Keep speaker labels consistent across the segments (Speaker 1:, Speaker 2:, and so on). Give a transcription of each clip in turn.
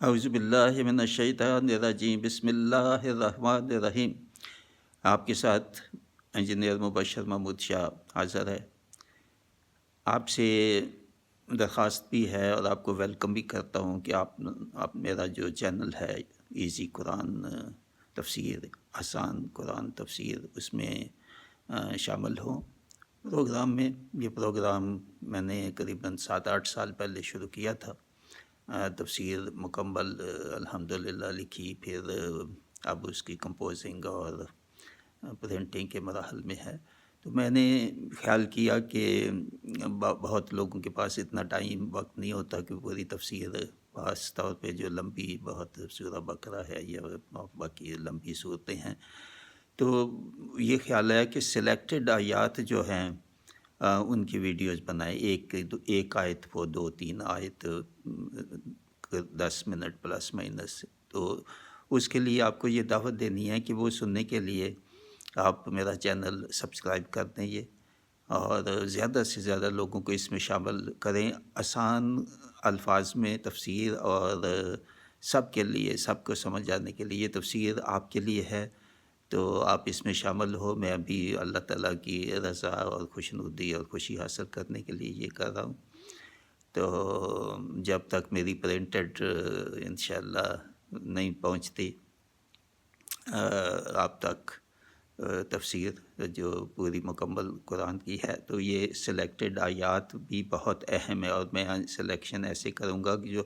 Speaker 1: اعوذ باللہ من الشیطان الرجیم، بسم اللہ الرحمن الرحیم۔ آپ کے ساتھ انجینئر مبشر محمود شاہ حاضر ہے۔ آپ سے درخواست بھی ہے اور آپ کو ویلکم بھی کرتا ہوں کہ آپ میرا جو چینل ہے ایزی قرآن تفسیر، آسان قرآن تفسیر، اس میں شامل ہوں پروگرام میں۔ یہ پروگرام میں نے قریباً 7-8 سال پہلے شروع کیا تھا۔ تفسیر مکمل الحمدللہ لکھی، پھر اب اس کی کمپوزنگ اور پرنٹنگ کے مراحل میں ہے۔ تو میں نے خیال کیا کہ بہت لوگوں کے پاس اتنا ٹائم وقت نہیں ہوتا کہ پوری تفسیر، خاص طور پہ جو لمبی بہت سورہ بقرہ ہے یا باقی لمبی صورتیں ہیں، تو یہ خیال ہے کہ سلیکٹڈ آیات جو ہیں ان کی ویڈیوز بنائے، ایک آیت کو 2-3 آیت 10 منٹ پلس مائنس۔ تو اس کے لیے آپ کو یہ دعوت دینی ہے کہ وہ سننے کے لیے آپ میرا چینل سبسکرائب کر دیں یہ، اور زیادہ سے زیادہ لوگوں کو اس میں شامل کریں۔ آسان الفاظ میں تفسیر، اور سب کے لیے، سب کو سمجھ جانے کے لیے یہ تفسیر آپ کے لیے ہے۔ تو آپ اس میں شامل ہو۔ میں ابھی اللہ تعالیٰ کی رضا اور خوشنودی اور خوشی حاصل کرنے کے لیے یہ کر رہا ہوں۔ تو جب تک میری پرنٹڈ انشاءاللہ نہیں پہنچتی آپ تک تفسیر جو پوری مکمل قرآن کی ہے، تو یہ سلیکٹڈ آیات بھی بہت اہم ہے، اور میں سلیکشن ایسے کروں گا کہ جو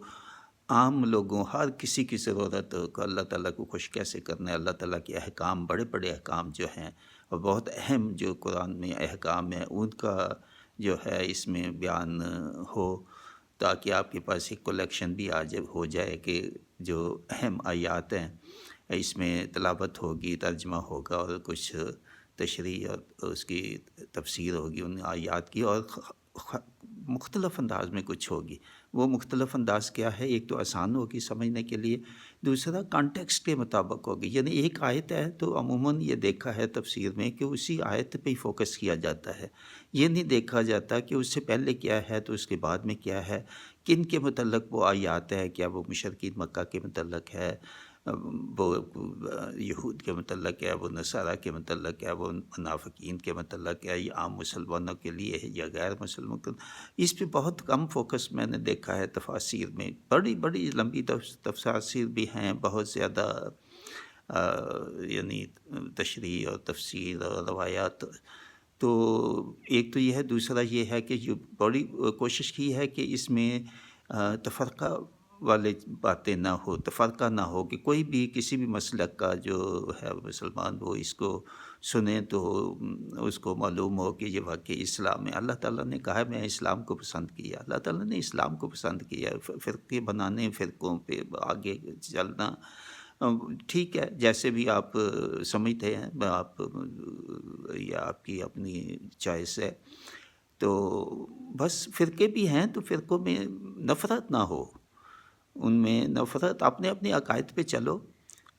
Speaker 1: عام لوگوں، ہر کسی کی ضرورت کو اللہ تعالیٰ کو خوش کیسے کرنا ہے، اللہ تعالیٰ کے احکام، بڑے بڑے احکام جو ہیں اور بہت اہم جو قرآن میں احکام ہیں، ان کا جو ہے اس میں بیان ہو، تاکہ آپ کے پاس ایک کلیکشن بھی ہو جائے کہ جو اہم آیات ہیں اس میں تلاوت ہوگی، ترجمہ ہوگا، اور کچھ تشریح اور اس کی تفسیر ہوگی ان آیات کی، اور مختلف انداز میں کچھ ہوگی۔ وہ مختلف انداز کیا ہے؟ ایک تو آسان ہوگی سمجھنے کے لیے، دوسرا کانٹیکسٹ کے مطابق ہوگی۔ یعنی ایک آیت ہے تو عموماً یہ دیکھا ہے تفسیر میں کہ اسی آیت پہ ہی فوکس کیا جاتا ہے، یہ نہیں دیکھا جاتا کہ اس سے پہلے کیا ہے تو اس کے بعد میں کیا ہے، کن کے متعلق وہ آیات ہے، کیا وہ مشرکین مکہ کے متعلق ہے، وہ یہود کے متعلق ہے، وہ نصارہ کے متعلق ہے، وہ منافقین کے متعلق ہے، یا عام مسلمانوں کے لیے ہے یا غیر مسلمانوں کے۔ اس پہ بہت کم فوکس میں نے دیکھا ہے تفاسیر میں۔ بڑی بڑی لمبی تفاسیر بھی ہیں، بہت زیادہ یعنی تشریح اور تفسیر اور روایات۔ تو ایک تو یہ ہے، دوسرا یہ ہے کہ جو بڑی کوشش کی ہے کہ اس میں تفرقہ والے باتیں نہ ہو، تفرقہ نہ ہو، کہ کوئی بھی کسی بھی مسلک کا جو ہے مسلمان وہ اس کو سنے تو اس کو معلوم ہو کہ یہ واقعی اسلام ہے۔ اللہ تعالیٰ نے کہا ہے میں اسلام کو پسند کیا، اللہ تعالیٰ نے اسلام کو پسند کیا۔ فرقے بنانے، فرقوں پہ آگے چلنا ٹھیک ہے، جیسے بھی آپ سمجھتے ہیں، آپ یا آپ کی اپنی چوائس ہے۔ تو بس فرقے بھی ہیں تو فرقوں میں نفرت نہ ہو، ان میں نفرت، اپنے اپنے عقائد پہ چلو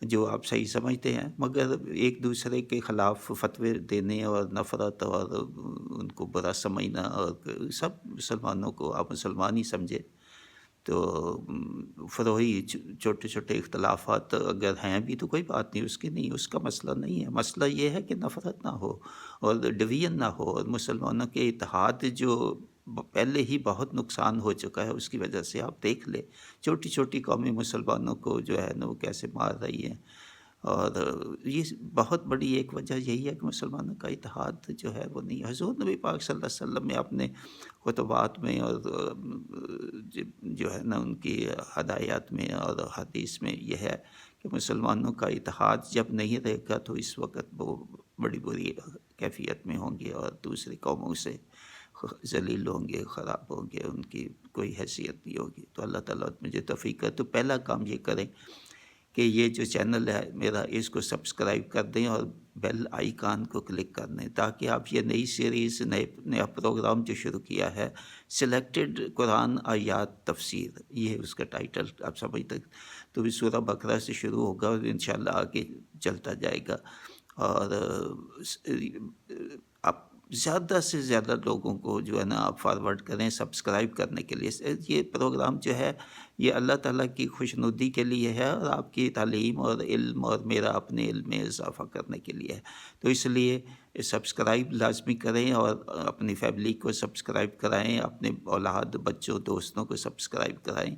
Speaker 1: جو آپ صحیح سمجھتے ہیں، مگر ایک دوسرے کے خلاف فتوے دینے اور نفرت اور ان کو برا سمجھنا، اور سب مسلمانوں کو آپ مسلمان ہی سمجھے۔ تو فروعی چھوٹے چھوٹے اختلافات اگر ہیں بھی تو کوئی بات نہیں، اس کی نہیں، اس کا مسئلہ نہیں ہے۔ مسئلہ یہ ہے کہ نفرت نہ ہو اور ڈویژن نہ ہو، اور مسلمانوں کے اتحاد جو پہلے ہی بہت نقصان ہو چکا ہے، اس کی وجہ سے آپ دیکھ لیں چھوٹی چھوٹی قومی مسلمانوں کو جو ہے نا وہ کیسے مار رہی ہیں۔ اور یہ بہت بڑی ایک وجہ یہی ہے کہ مسلمانوں کا اتحاد جو ہے وہ نہیں۔ حضور نبی پاک صلی اللہ علیہ وسلم نے اپنے خطبات میں اور جو ہے نا ان کی ہدایات میں اور حدیث میں یہ ہے کہ مسلمانوں کا اتحاد جب نہیں رہے گا تو اس وقت وہ بڑی بری کیفیت میں ہوں گے، اور دوسری قوموں سے ذلیل ہوں گے، خراب ہوں گے، ان کی کوئی حیثیت نہیں ہوگی۔ تو اللہ تعالیٰ مجھے توفیق ہے۔ تو پہلا کام یہ کریں کہ یہ جو چینل ہے میرا، اس کو سبسکرائب کر دیں اور بیل آئیکن کو کلک کر دیں، تاکہ آپ یہ نئی سیریز، نیا پروگرام جو شروع کیا ہے سلیکٹڈ قرآن آیات تفسیر، یہ اس کا ٹائٹل آپ سمجھتے، تو یہ سورہ بقرہ سے شروع ہوگا اور انشاءاللہ آگے چلتا جائے گا۔ اور آپ زیادہ سے زیادہ لوگوں کو جو ہے نا آپ فارورڈ کریں سبسکرائب کرنے کے لیے۔ یہ پروگرام جو ہے یہ اللہ تعالیٰ کی خوشنودی کے لیے ہے اور آپ کی تعلیم اور علم اور میرا اپنے علم میں اضافہ کرنے کے لیے ہے۔ تو اس لیے سبسکرائب لازمی کریں اور اپنی فیملی کو سبسکرائب کرائیں، اپنے اولاد بچوں دوستوں کو سبسکرائب کرائیں،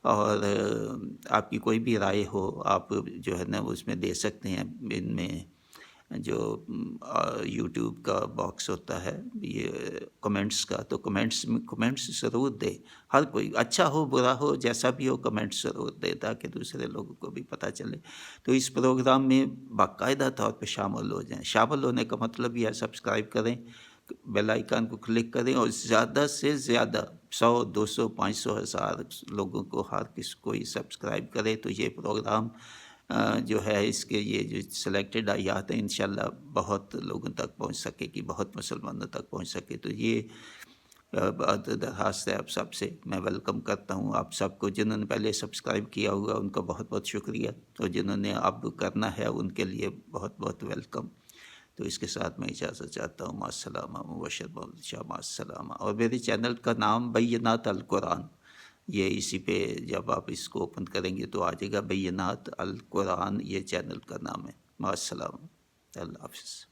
Speaker 1: اور آپ کی کوئی بھی رائے ہو آپ جو ہے نا اس میں دے سکتے ہیں۔ ان میں جو یوٹیوب کا باکس ہوتا ہے یہ کمنٹس کا، تو کمنٹس ضرور دیں، ہر کوئی اچھا ہو برا ہو جیسا بھی ہو کمنٹس ضرور دیں تاکہ دوسرے لوگوں کو بھی پتہ چلے۔ تو اس پروگرام میں باقاعدہ طور پہ شامل ہو جائیں۔ شامل ہونے کا مطلب یہ ہے سبسکرائب کریں، بیل آئیکن کو کلک کریں اور زیادہ سے زیادہ 100 200 500 1000 لوگوں کو ہر کس کوئی سبسکرائب کرے تو یہ پروگرام جو ہے اس کے یہ جو سلیکٹڈ آیات ہیں انشاءاللہ بہت لوگوں تک پہنچ سکے گی، بہت مسلمانوں تک پہنچ سکے۔ تو یہ درخواست ہے آپ سب سے، میں ویلکم کرتا ہوں آپ سب کو۔ جنہوں نے پہلے سبسکرائب کیا ہوگا ان کا بہت بہت شکریہ، اور جنہوں نے اب کرنا ہے ان کے لیے بہت بہت ویلکم۔ تو اس کے ساتھ میں اجازت چاہتا ہوں، مع السلامہ، مبشر محمد شاہ، مع السلامہ۔ اور میرے چینل کا نام بینات القرآن، یہ اسی پہ جب آپ اس کو اوپن کریں گے تو آ جائے گا، بینات القرآن یہ چینل کا نام ہے۔ مع السلامہ، اللہ حافظ۔